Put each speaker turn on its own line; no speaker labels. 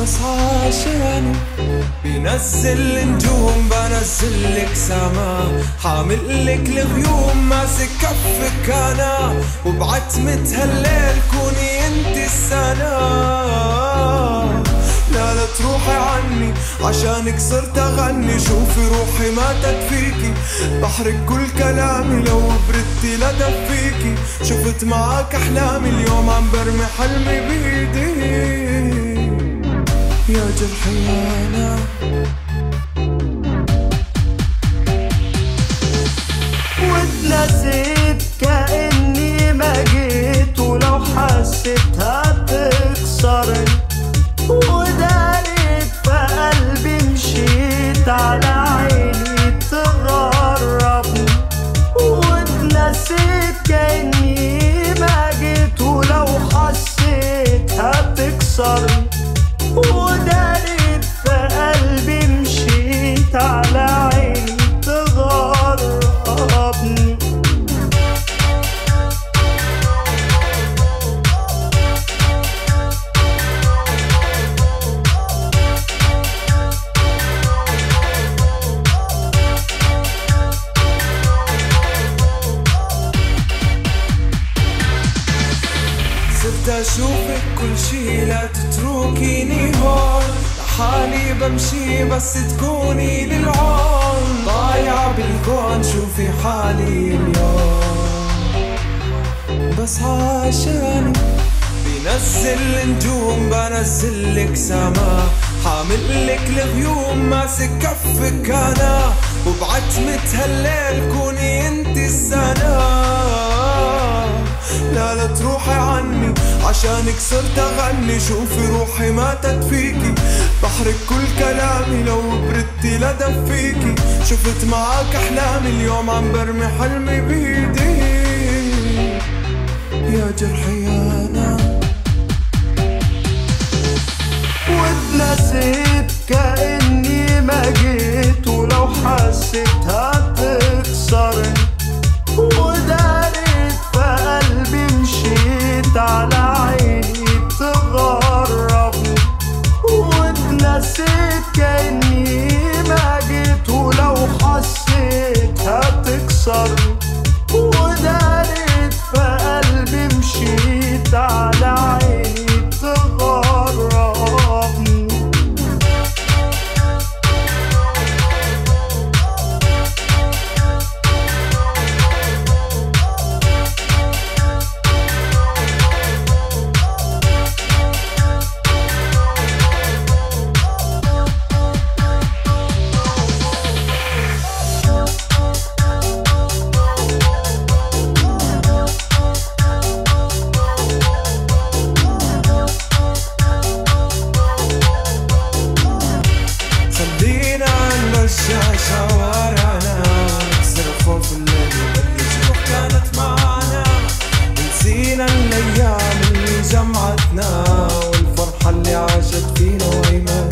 بس عشاني بينزل نجوم بنزلك سما، حاملك الغيوم ماسك كفك انا، وبعتمة هالليل كوني انت السنة. لا تروحي عني عشانك صرت اغني، شوفي روحي ماتت فيكي، بحرك كل كلامي لو بردتي لدفيكي، شفت معاك احلامي اليوم عم برمي حلمي بايدي. يا جرحي انا
واتنسيت كأني ما جيت، ولو حسيتها بتكسرني، وداريت في قلبي مشيت على عيني تغربني. واتنسيت كأني ما جيت، ولو حسيتها بتكسرني، وداريت في قلبي مشيت على عيني تغربني.
صرت اشوفك كل شي لا تتركيني هون، لحالي بمشي بس تكوني للعون، ضايعة بالكون شوفي حالي اليوم. بس عشاني بينزل نجوم بنزلك سما، حاملك الغيوم ماسك كفك انا، وبعتمة هالليل كوني انت السنة. لا تروحي عني عشانك صرت اغني، شوفي روحي ماتت فيكي، بحرك كل كلامي لو بردتي لدفيكي، شفت معاك احلامي اليوم عم برمي حلمي بايدي. يا جرحي انا
واتنسيت كأني ما جيت، ولو حسيتها بتكسرني، وداريت في قلبي مشيت على عيني تغربني. واتنسيت كأني ما جيت، ولو حسيتها بتكسرني، وداريت في قلبي مشيت على عيني تغربني.
شوارعنا نكسر خوف الليل واللي كانت معانا، نسينا الايام اللي جمعتنا، والفرحة اللي عاشت فينا وإيمان